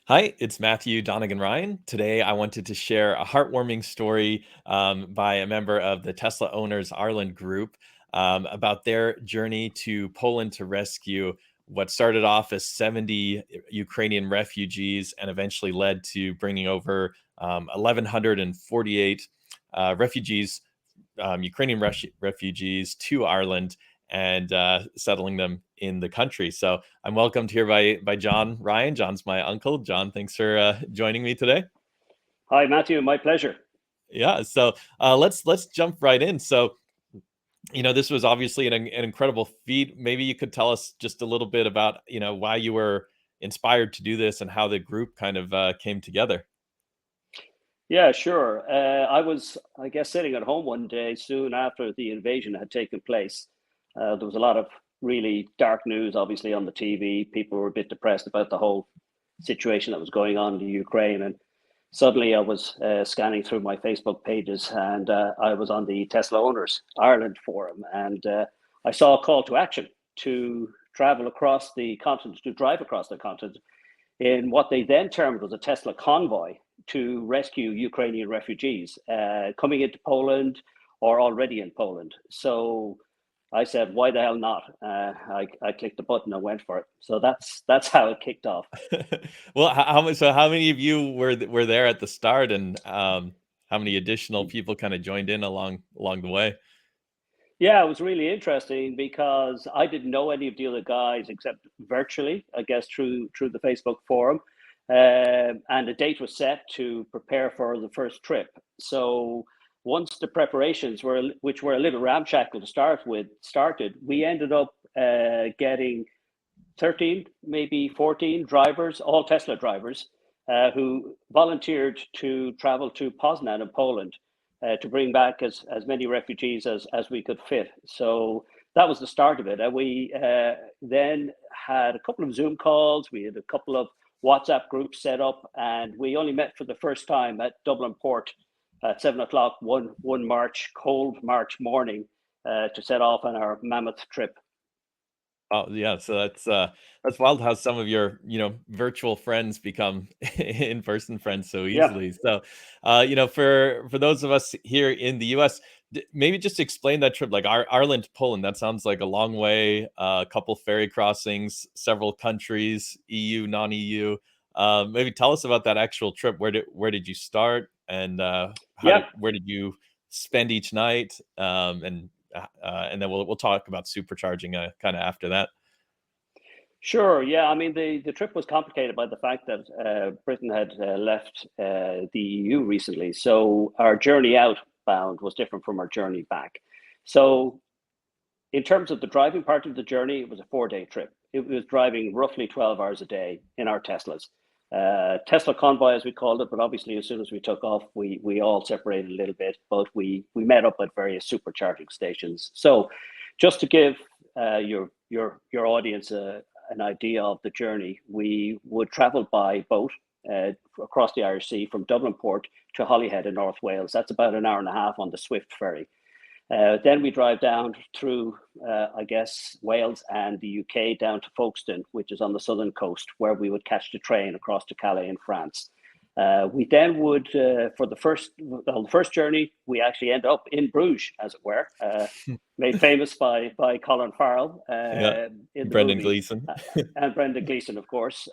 Hi, it's Matthew Donegan-Ryan. Today, I wanted to share a heartwarming story by a member of the Tesla Owners Ireland group about their journey to Poland to rescue what started off as 70 Ukrainian refugees and eventually led to bringing over 1,148 refugees, Ukrainian refugees to Ireland and settling them in the country. So I'm welcomed here by John Ryan. John's my uncle. John, thanks for joining me today. Hi, Matthew. My pleasure. Yeah. So let's jump right in. So this was obviously an incredible feat. Maybe you could tell us just a little bit about why you were inspired to do this and how the group kind of came together. Yeah, sure. I was, I guess, sitting at home one day soon after the invasion had taken place. There was a lot of really dark news, obviously, on the TV. People were a bit depressed about the whole situation that was going on in the Ukraine. And suddenly I was scanning through my Facebook pages and I was on the Tesla Owners Ireland forum. And I saw a call to action to travel across the continent, to drive across the continent in what they then termed was a Tesla convoy to rescue Ukrainian refugees coming into Poland or already in Poland. So I said, "Why the hell not?" I clicked the button and went for it. So that's how it kicked off. Well, how much? So, how many of you were there at the start, and how many additional people kind of joined in along the way? Yeah, it was really interesting because I didn't know any of the other guys except virtually, I guess, through the Facebook forum. And a date was set to prepare for the first trip. So once the preparations were, which were a little ramshackle to start with, started, we ended up getting 13, maybe 14 drivers, all Tesla drivers, who volunteered to travel to Poznan in Poland to bring back as many refugees as we could fit. So that was the start of it. And we then had a couple of Zoom calls, we had a couple of WhatsApp groups set up, and we only met for the first time at Dublin Port at 7 o'clock one March, cold March morning to set off on our mammoth trip. Oh yeah, so that's wild how some of your virtual friends become in-person friends so Yeah. easily. So, for those of us here in the U.S., maybe just explain that trip, like Ireland to Poland. That sounds like a long way. A couple ferry crossings, several countries, EU, non-EU. Maybe tell us about that actual trip. Where did you start, and Yeah. where did you spend each night? And then we'll talk about supercharging kind of after that. Sure. Yeah. I mean, the trip was complicated by the fact that Britain had left the EU recently. So our journey outbound was different from our journey back. So, in terms of the driving part of the journey, it was a 4 day trip. It was driving roughly 12 hours a day in our Teslas. Tesla convoy, as we called it, but obviously, as soon as we took off, we all separated a little bit, but we met up at various supercharging stations. So, just to give your audience an idea of the journey, we would travel by boat across the Irish Sea from Dublin Port to Holyhead in North Wales. That's about an hour and a half on the Swift ferry. Then we drive down through, I guess, Wales and the UK down to Folkestone, which is on the southern coast, where we would catch the train across to Calais in France. We then would, for the first journey, we actually end up in Bruges, as it were, made famous by Colin Farrell Yeah, in the Brendan movie, Gleeson. and Brendan Gleeson, of course.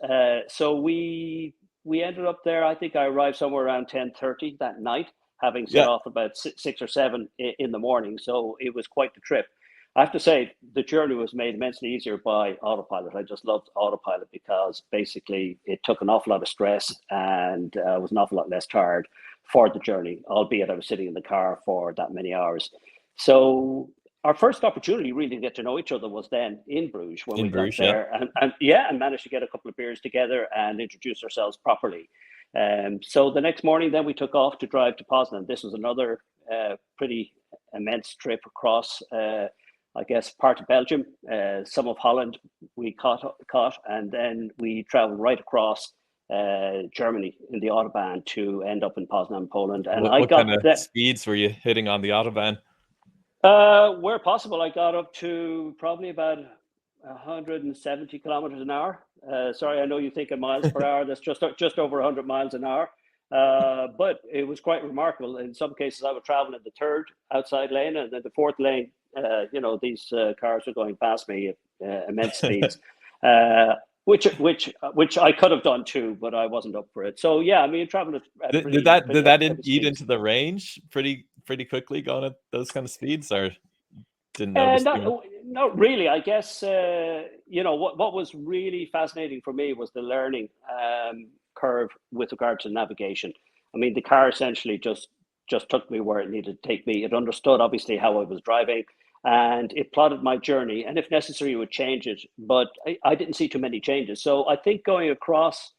So we ended up there. I think I arrived somewhere around 10:30 that night, having set Yeah. off about six or seven in the morning. So it was quite the trip. I have to say, the journey was made immensely easier by autopilot. I just loved autopilot because basically it took an awful lot of stress and was an awful lot less tired for the journey, albeit I was sitting in the car for that many hours. So our first opportunity really to get to know each other was then in Bruges when In we got Bruges, yeah. there, and yeah, and managed to get a couple of beers together and introduce ourselves properly. So the next morning, then we took off to drive to Poznan. This was another pretty immense trip across, I guess, part of Belgium, some of Holland we caught, and then we traveled right across Germany in the Autobahn to end up in Poznan, Poland. And What I what kind got of that speeds were you hitting on the Autobahn? where possible. I got up to probably about 170 kilometers an hour. Sorry, I know you think in miles per hour. That's just over 100 miles an hour. But it was quite remarkable. In some cases, I would travel in the third outside lane, and then the fourth lane. These cars were going past me at immense speeds, which I could have done too, but I wasn't up for it. So yeah, I mean, traveling at Did pretty that did pretty that heavy eat speeds. into the range pretty quickly going at those kind of speeds, or didn't notice too much? Not really. I guess what was really fascinating for me was the learning curve with regard to navigation. I mean, the car essentially just took me where it needed to take me. It understood obviously how I was driving, and it plotted my journey. And if necessary, it would change it. But I didn't see too many changes. So I think going across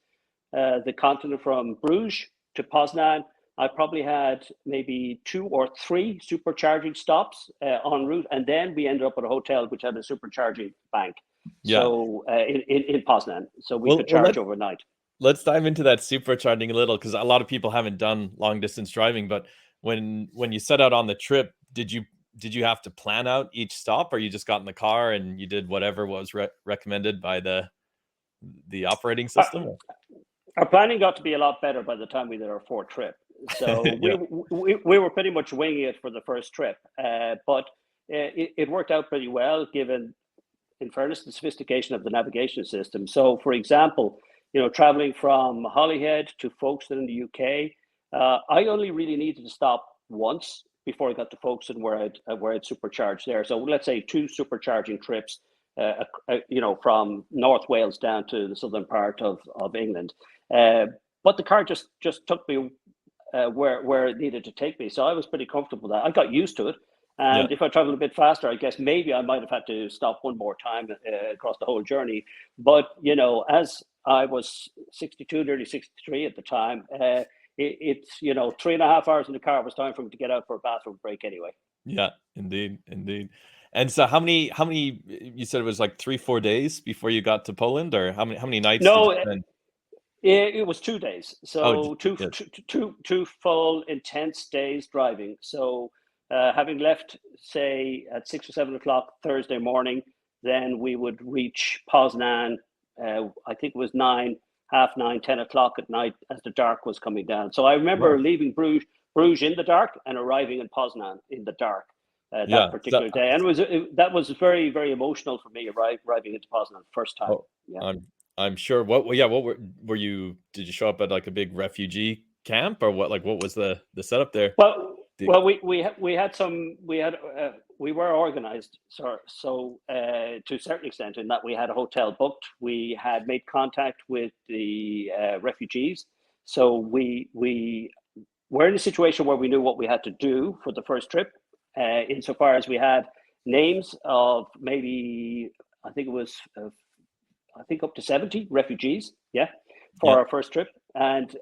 the continent from Bruges to Poznan, I probably had maybe 2 or 3 supercharging stops en route, and then we ended up at a hotel which had a supercharging bank. Yeah. So in Poznan, so we Well, could well, charge overnight. let's dive into that supercharging a little, because a lot of people haven't done long distance driving. But when you set out on the trip, did you have to plan out each stop, or you just got in the car and you did whatever was recommended by the operating Our, system? our planning got to be a lot better by the time we did our fourth trip. So Yeah, we were pretty much winging it for the first trip, but it worked out pretty well given, in fairness, the sophistication of the navigation system. So, for example, traveling from Holyhead to Folkestone in the UK, I only really needed to stop once before I got to Folkestone, where I'd supercharged there. So let's say 2 supercharging trips, from North Wales down to the southern part of England. Uh, but the car just took me where it needed to take me. So I was pretty comfortable with that. I got used to it. yeah, And if I traveled a bit faster, I guess maybe I might have had to stop one more time across the whole journey. But, as I was 62, nearly 63 at the time, it's, 3.5 hours in the car was time for me to get out for a bathroom break anyway. yeah. Indeed, indeed. And so, how many? You said it was like 3-4 days before you got to Poland, or how many nights did you No, spend? it was 2 days. Oh, So two, yeah, two, two full intense days driving. So having left, say, at 6 or 7 o'clock Thursday morning, then we would reach Poznan. I think it was 9, half 9, 10 o'clock at night as the dark was coming down. So I remember wow, leaving Bruges in the dark and arriving in Poznan in the dark that yeah. So, particular day. And that was very, very emotional for me arriving into Poznan first time. oh, Yeah. I'm sure. What? Well, yeah. What were you? Did you show up at like a big refugee camp, or what? Like, what was the setup there? The, We had we were organized, to a certain extent, in that we had a hotel booked. We had made contact with the refugees, so we were in a situation where we knew what we had to do for the first trip. Insofar as we had names of maybe, I think it was I think up to 70 refugees, yeah, for yeah. our first trip. And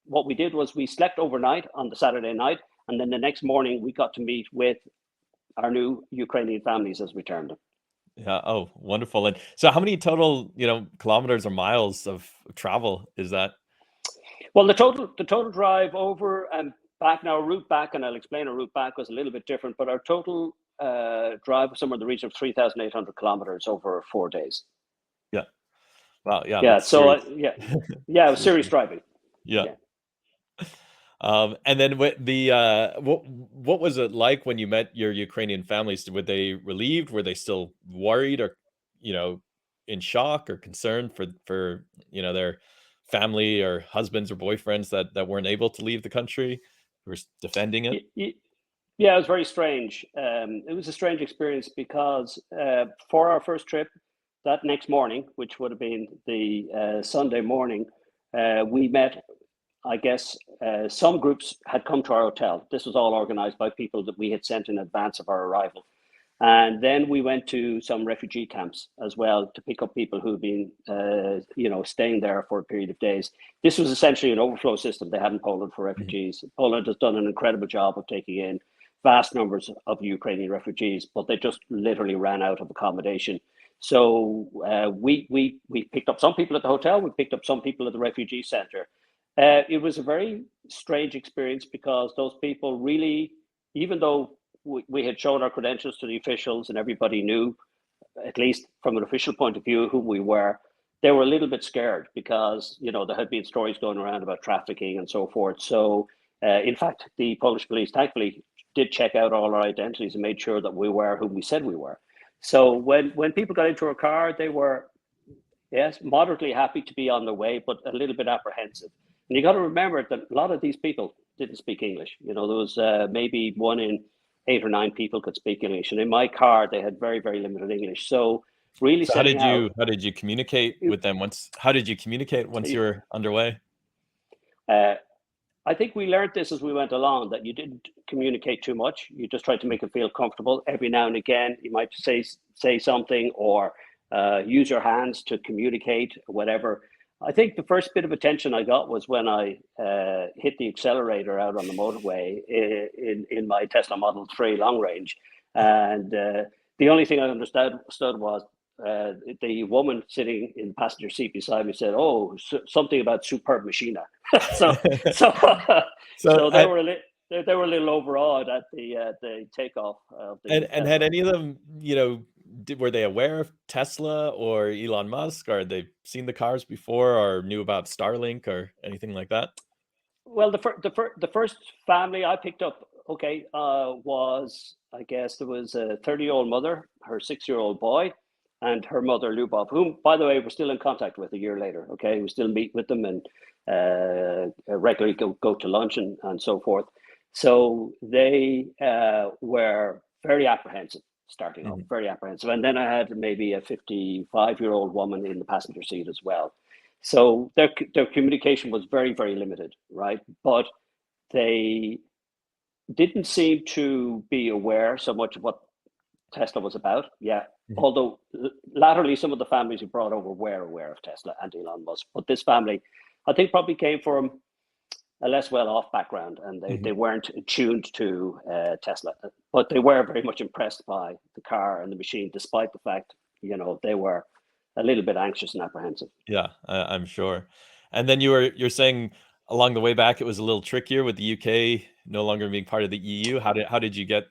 what we did was we slept overnight on the Saturday night, and then the next morning we got to meet with our new Ukrainian families, as we termed them. Yeah. Oh, wonderful. And so, how many total, kilometers or miles of travel is that? Well, the total drive over and back, now our route back, and I'll explain, our route back was a little bit different, but our total drive was somewhere in the region of 3,800 kilometers over 4 days. Yeah. Wow. Yeah, Yeah. that's So serious. yeah, it was Serious. serious driving. Yeah. Yeah. And then what was it like when you met your Ukrainian families? Were they relieved? Were they still worried, or you know, in shock or concerned for their family or husbands or boyfriends that weren't able to leave the country, who were defending it? Yeah, it was very strange. It was a strange experience because for our first trip, that next morning, which would have been the Sunday morning, we met. I guess some groups had come to our hotel. This was all organized by people that we had sent in advance of our arrival. And then we went to some refugee camps as well to pick up people who'd been, staying there for a period of days. This was essentially an overflow system they had in Poland for Mhm. refugees. Poland has done an incredible job of taking in vast numbers of Ukrainian refugees, but they just literally ran out of accommodation. So we picked up some people at the hotel. We picked up some people at the refugee center. It was a very strange experience because those people really, even though we had shown our credentials to the officials and everybody knew, at least from an official point of view, who we were, they were a little bit scared because there had been stories going around about trafficking and so forth. So, in fact, the Polish police thankfully did check out all our identities and made sure that we were who we said we were. So when people got into our car, they were, yes, moderately happy to be on their way, but a little bit apprehensive. And you got to remember that a lot of these people didn't speak English. There was maybe 1 in 8 or 9 people could speak English, and in my car they had very, very limited English. So really So setting out. how did you communicate with them once? How did you communicate once you were underway? Uh, I think we learned this as we went along, that you didn't communicate too much. You just tried to make them feel comfortable. Every now and again, you might say something, or use your hands to communicate, whatever. I think the first bit of attention I got was when I hit the accelerator out on the motorway in my Tesla Model 3 long range. And the only thing I understood was the woman sitting in the passenger seat beside me said, "Oh, something about superb machina." so, so, So so they were a little overawed at the takeoff of the and had Tesla. any of them, were they aware of Tesla or Elon Musk, or they seen the cars before, or knew about Starlink or anything like that? Well, the first family I picked up, okay, was, I guess there was a 30-year-old mother, her 6-year-old boy, and her mother Lubov, whom, by the way, we're still in contact with a year later. Okay, we still meet with them and regularly go to lunch and so forth. So they were very apprehensive starting off, Mhm. very apprehensive. And then I had maybe a 55-year-old woman in the passenger seat as well. So their communication was very, very limited, right? But they didn't seem to be aware so much of what Tesla was about. Yeah. Mhm. Although latterly, some of the families who brought over were aware of Tesla and Elon Musk. But this family, I think, probably came from a less well-off background, and they Mhm. weren't tuned to Tesla. But they were very much impressed by the car and the machine, despite the fact, they were a little bit anxious and apprehensive. Yeah, I'm sure. And then you're saying along the way back, it was a little trickier with the UK no longer being part of the EU. How did you get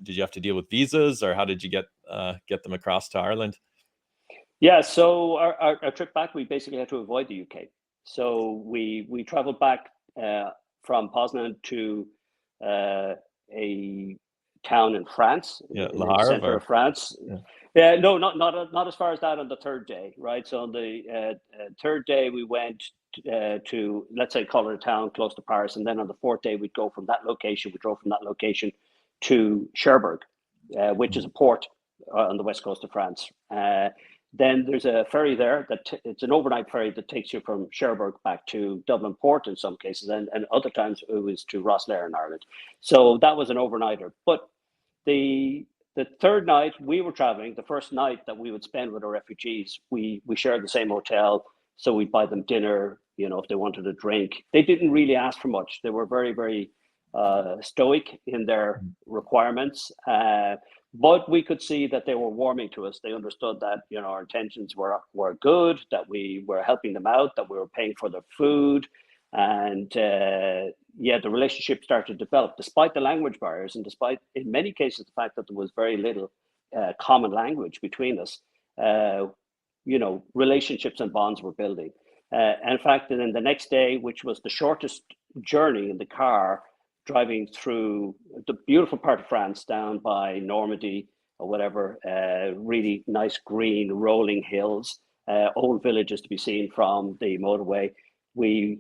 did you have to deal with visas, or how did you get them across to Ireland? Yeah, so our trip back, we basically had to avoid the UK. So we traveled back from Poznan to uh, a town in France, Yeah, in Le the Havre center or of France. yeah. Yeah, no, not as far as that on the third day, right? So on the third day, we went to, let's say, call it a town close to Paris, and then on the fourth day, we'd go from that location. We drove from that location to Cherbourg, which is Mhm. a port on the west coast of France. Then there's a ferry there it's an overnight ferry that takes you from Cherbourg back to Dublin Port in some cases, and other times it was to Rosslare in Ireland. So that was an overnighter. But the the third night we were traveling, the first night that we would spend with our refugees, we shared the same hotel, so we'd buy them dinner. If they wanted a drink, they didn't really ask for much. They were very, very stoic in their Mhm. requirements. But we could see that they were warming to us. They understood that our intentions were good, that we were helping them out, that we were paying for their food, and yeah, the relationship started to develop despite the language barriers, and despite, in many cases, the fact that there was very little common language between us. Relationships and bonds were building. And in fact, then the next day, which was the shortest journey in the car, driving through the beautiful part of France down by Normandy or whatever, really nice green rolling hills, old villages to be seen from the motorway. We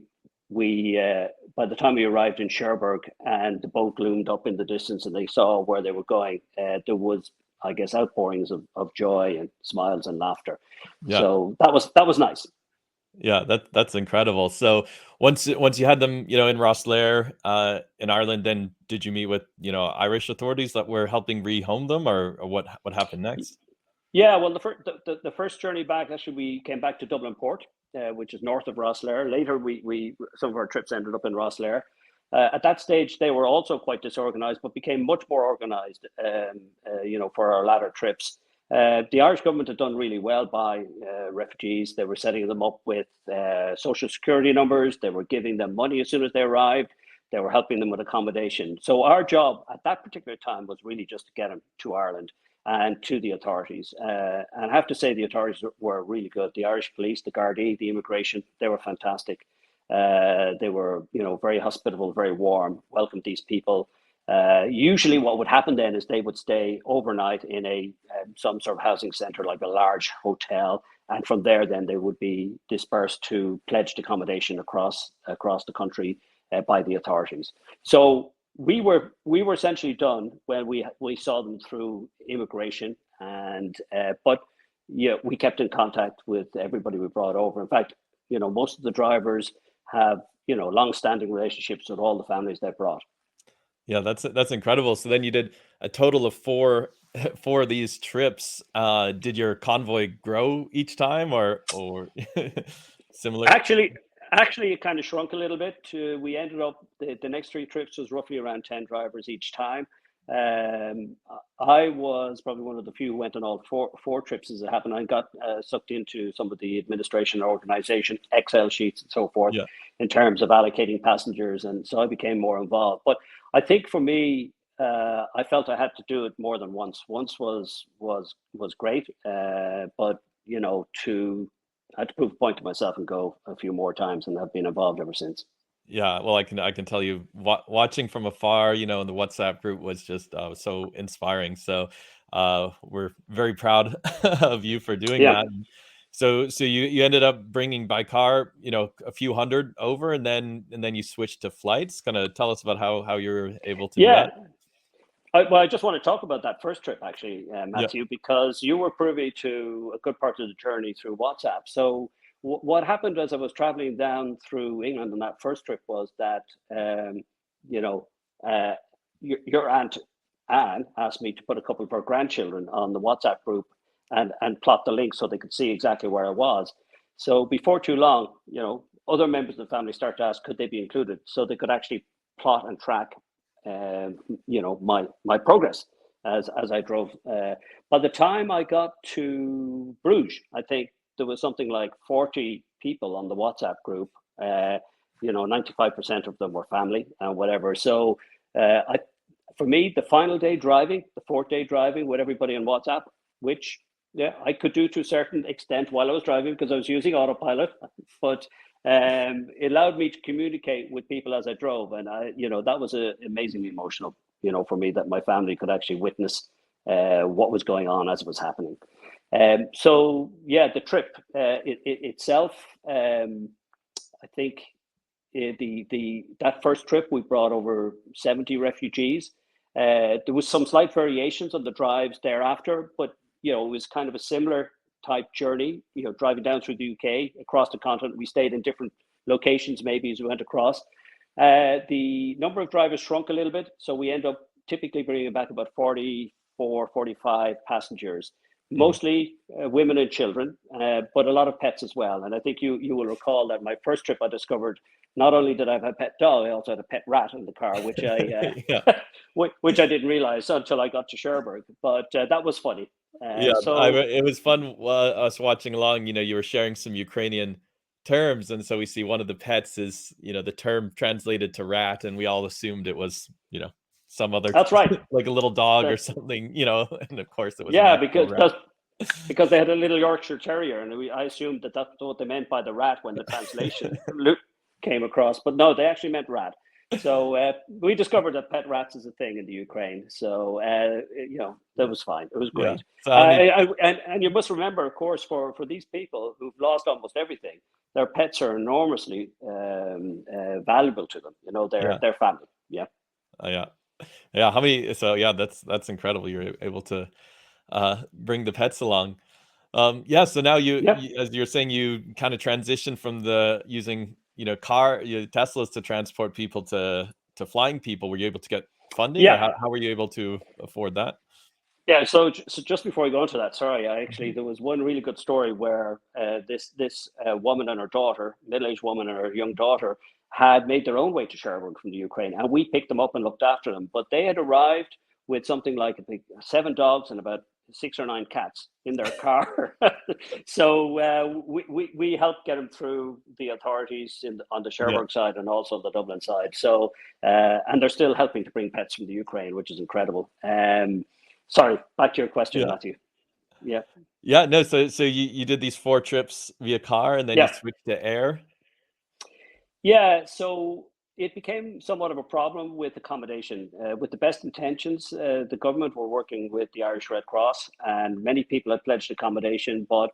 by the time we arrived in Cherbourg and the boat loomed up in the distance and they saw where they were going, there was, I guess, outpourings of joy and smiles and laughter. Yeah. So that was nice. Yeah, that's incredible. So once you had them, in Rosslare, in Ireland, then did you meet with, Irish authorities that were helping rehome them, or what happened next? Yeah, well, the first journey back, actually, we came back to Dublin Port, which is north of Rosslare. Later, we some of our trips ended up in Rosslare. At that stage, they were also quite disorganized, but became much more organized. For our latter trips, the Irish government had done really well by refugees. They were setting them up with social security numbers. They were giving them money as soon as they arrived. They were helping them with accommodation. So our job at that particular time was really just to get them to Ireland. and to the authorities. And I have to say, the authorities were really good. The Irish police, the Gardaí, the immigration, they were fantastic. They were, very hospitable, very warm, welcomed these people. Usually, what would happen then is they would stay overnight in a some sort of housing centre, like a large hotel, and from there, then they would be dispersed to pledged accommodation across the country by the authorities. So we were essentially done when we saw them through immigration, and but yeah, we kept in contact with everybody we brought over. In fact, most of the drivers have long-standing relationships with all the families they brought. Yeah, that's incredible. So then you did a total of four four of these trips. Did your convoy grow each time, or similar? Actually, actually, it kind of shrunk a little bit. We ended up the next three trips was roughly around 10 drivers each time. Um, I was probably one of the few who went on all four trips as it happened. I got sucked into some of the administration organization, Excel sheets, and so forth, Yeah, in terms of allocating passengers, and so I became more involved. But I think for me, I felt I had to do it more than once. Once was great, but to I had to prove a point to myself and go a few more times, and I've been involved ever since. yeah. Well, I can tell you, watching from afar, in the WhatsApp group was just so inspiring. So we're very proud of you for doing Yeah, that. So you ended up bringing by car, a few hundred over, and then you switched to flights. Kind of tell us about how you're able to do that. yeah. Well, I just want to talk about that first trip, actually, Yeah, Matthew, because you were privy to a good part of the journey through WhatsApp. So, what happened as I was traveling down through England on that first trip was that, you know, uh, your aunt Anne asked me to put a couple of her grandchildren on the WhatsApp group and plot the link so they could see exactly where I was. So, before too long, other members of the family started to ask could they be included so they could actually plot and track um, my progress as I drove. By the time I got to Bruges, I think there was something like 40 people on the WhatsApp group. 95% of them were family and whatever. So, I, for me, the final day driving, the fourth day driving with everybody on WhatsApp, which yeah, I could do to a certain extent while I was driving because I was using autopilot, but it allowed me to communicate with people as I drove, and that was amazingly emotional, for me that my family could actually witness what was going on as it was happening. So yeah, the trip itself, I think the that first trip we brought over 70 refugees. There was some slight variations on the drives thereafter, but it was kind of a similar type journey. Driving down through the UK across the continent, we stayed in different locations maybe as we went across. The number of drivers shrunk a little bit, so we end up typically bringing back about 44, 45 passengers, mhm. mostly women and children, but a lot of pets as well. And I think you will recall that my first trip I discovered not only did I have a pet dog, I also had a pet rat in the car, which I Yeah. which I didn't realize until I got to Cherbourg. But that was funny. Yeah, So it was fun, us watching along. You were sharing some Ukrainian terms, and so we see one of the pets is, the term translated to rat, and we all assumed it was, some other that's right. like a little dog or That, something, and of course it was an yeah, actual because rat. that's because they had a little Yorkshire Terrier, and I assumed that that's what they meant by the rat when the translation came across. But no, they actually meant rat. So we discovered that pet rats is a thing in the Ukraine. So that was fine. It was Yeah. great. So how many And you must remember, of course, for these people who've lost almost everything, their pets are enormously valuable to them. Yeah. their family. Yeah. Yeah. Yeah, how many so yeah, that's incredible. You're able to, bring the pets along. Yeah, so now Yeah. as you're saying, you kinda transitioned from the using, Teslas to transport people to flying people. Were you able to get funding, or how Yeah. were you able to afford that? Yeah, so just before I go into that, sorry, Mhm. there was one really good story where this woman and her daughter, middle-aged woman and her young daughter, had made their own way to Sherburne from the Ukraine, and we picked them up and looked after them. But they had arrived with something like I think 7 dogs and about 6 or 9 cats in their car. So we helped get them through the authorities on the Yeah. Sherburne side and also the Dublin side. So and they're still helping to bring pets from the Ukraine, which is incredible. Sorry, back to your question, Yeah. Matthew. Yeah, Yeah, no, so you did these 4 trips via car and then you yeah. switched to air? Yeah, so it became somewhat of a problem with accommodation. With the best intentions, the government were working with the Irish Red Cross, and many people had pledged accommodation, but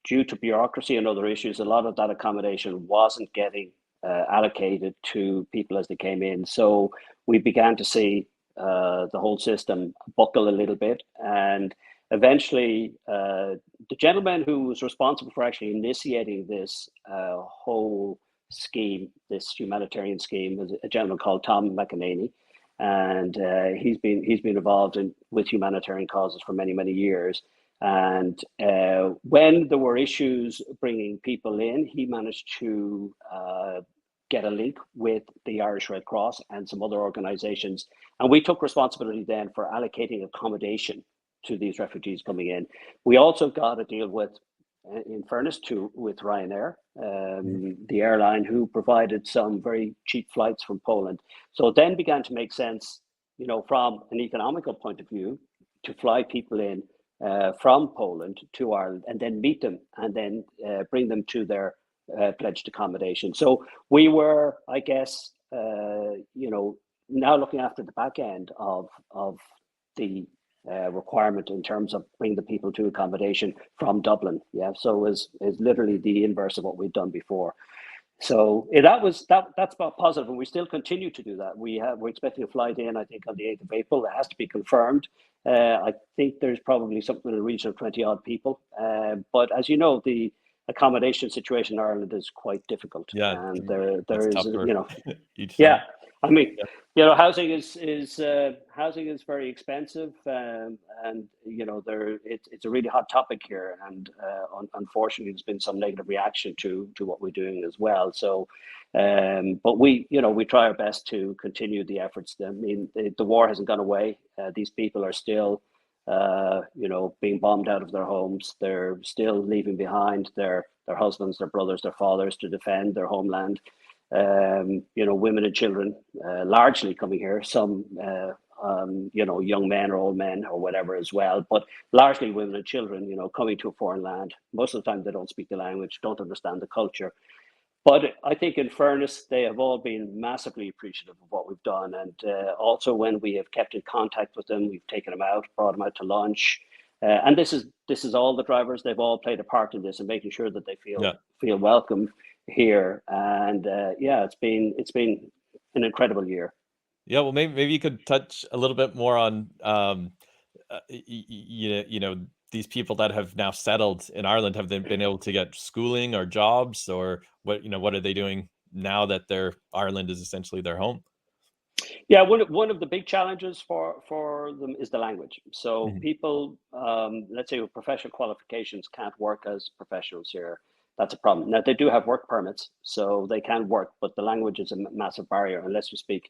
due to bureaucracy and other issues, a lot of that accommodation wasn't getting allocated to people as they came in. So we began to see the whole system buckle a little bit, and eventually, the gentleman who was responsible for actually initiating this whole scheme, this humanitarian scheme, was a gentleman called Tom McEnany, and he's been involved with humanitarian causes for many years. And when there were issues bringing people in, he managed to get a link with the Irish Red Cross and some other organisations, and we took responsibility then for allocating accommodation to these refugees coming in. We also got a deal with, in fairness to, with Ryanair, Mhm. the airline, who provided some very cheap flights from Poland. So it then began to make sense, from an economical point of view, to fly people in from Poland to Ireland and then meet them and then bring them to their pledged accommodation. So we were, I guess, now looking after the back end of the requirement in terms of bringing the people to accommodation from Dublin. Yeah, so it was literally the inverse of what we'd done before. So that's about positive, and we still continue to do that. We're expecting a flight in, I think, on the 8th of April. It has to be confirmed. I think there's probably something in the region of 20 odd people. But as you know, the accommodation situation in Ireland is quite difficult, Yeah, and it's there is, tougher each yeah, time. I mean, Yeah, housing is very expensive, and it's a really hot topic here, and unfortunately, there's been some negative reaction to what we're doing as well. So, but we try our best to continue the efforts. I mean, the war hasn't gone away. These people are still, being bombed out of their homes. They're still leaving behind their husbands, their brothers, their fathers to defend their homeland. Women and children, largely coming here, some, young men or old men or whatever as well, but largely women and children, coming to a foreign land. Most of the time they don't speak the language, don't understand the culture. But I think, in fairness, they have all been massively appreciative of what we've done. And also, when we have kept in contact with them, we've taken them out, brought them out to lunch. And this is all the drivers. They've all played a part in this and making sure that they yeah. feel welcome here. And yeah, it's been an incredible year. Yeah, well, maybe you could touch a little bit more on, these people that have now settled in Ireland. Have they been able to get schooling or jobs, or what are they doing now that their Ireland is essentially their home? Yeah, one of the big challenges for them is the language. So Mhm. people, let's say with professional qualifications, can't work as professionals here. That's a problem. Now they do have work permits, so they can work, but the language is a massive barrier unless you speak,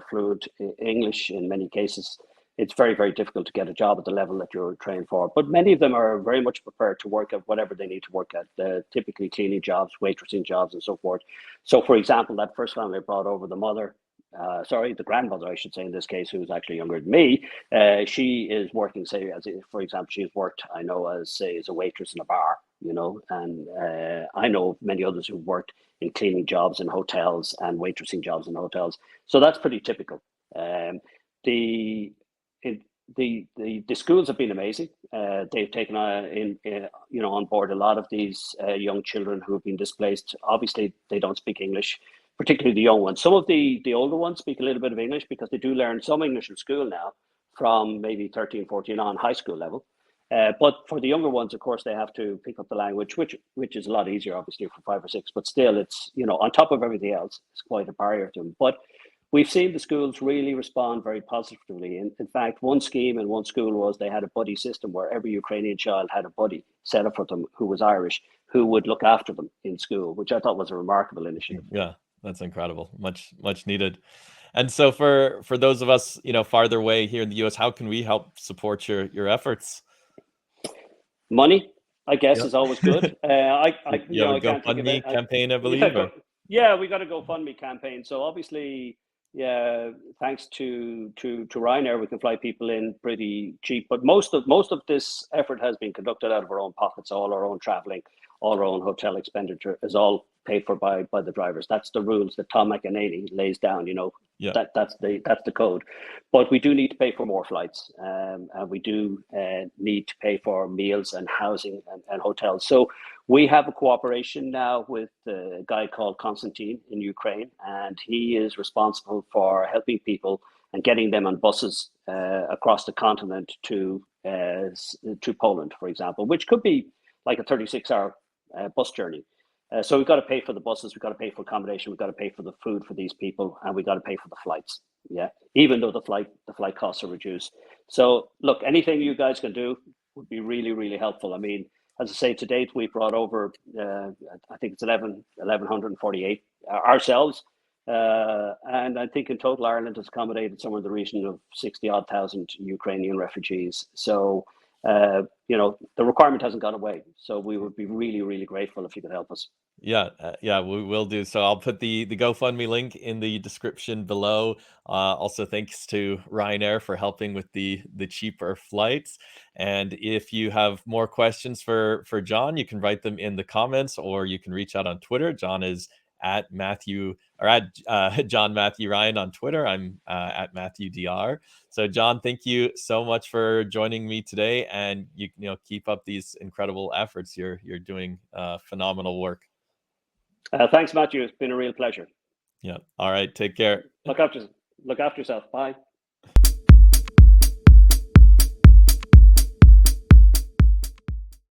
fluent English. In many cases, it's very difficult to get a job at the level that you're trained for. But many of them are very much prepared to work at whatever they need to work at. Typically cleaning jobs, waitressing jobs, and so forth. So, for example, that first family I brought over, the grandmother, I should say, in this case, who's actually younger than me, she is working, say, for example, she has worked, I know, as a waitress in a bar, and I know many others who've worked in cleaning jobs in hotels and waitressing jobs in hotels. So that's pretty typical. The it, the schools have been amazing. They've taken on board a lot of these young children who have been displaced. Obviously, they don't speak English, particularly the young ones. Some of the older ones speak a little bit of English because they do learn some English in school now, from maybe 13, 14 on, high school level. But for the younger ones, of course, they have to pick up the language, which is a lot easier, obviously, for 5 or 6. But still, it's, on top of everything else, it's quite a barrier to them. But we've seen the schools really respond very positively. In fact, one scheme in one school was they had a buddy system where every Ukrainian child had a buddy set up for them who was Irish, who would look after them in school, which I thought was a remarkable initiative. Yeah, that's incredible. Much needed. And so for those of us, farther away here in the US, how can we help support your efforts? Money, I guess, Yep. is always good. You have a I can't think of it. GoFundMe campaign, I Yeah, believe, or yeah, we got a GoFundMe campaign. So obviously, Yeah, thanks to Ryanair, we can fly people in pretty cheap. But most of this effort has been conducted out of our own pockets. All our own traveling, all our own hotel expenditure is all paid for by the drivers. That's the rules that Tom McEnany lays down. Yeah. That's the code. But we do need to pay for more flights, and we do need to pay for meals and housing and hotels. So we have a cooperation now with a guy called Konstantin in Ukraine, and he is responsible for helping people and getting them on buses across the continent to Poland, for example, which could be like a 36-hour bus journey. So we've got to pay for the buses, we've got to pay for accommodation, we've got to pay for the food for these people, and we've got to pay for the flights. Yeah, even though the flight costs are reduced. So look, anything you guys can do would be really, really helpful. I mean, as I say, to date, we've brought over, I think it's 1,148 ourselves. And I think in total, Ireland has accommodated somewhere in the region of 60 odd thousand Ukrainian refugees. So, the requirement hasn't gone away. So we would be really, really grateful if you could help us. Yeah, yeah, we will do. So I'll put the GoFundMe link in the description below. Also, thanks to Ryanair for helping with the cheaper flights. And if you have more questions for John, you can write them in the comments, or you can reach out on Twitter. John is at Matthew or at John Matthew Ryan on Twitter. I'm at Matthew Dr. So John, thank you so much for joining me today, and keep up these incredible efforts. You're doing phenomenal work. Thanks, Matthew. It's been a real pleasure. Yeah. All right. Take care. Look after look after yourself. Bye.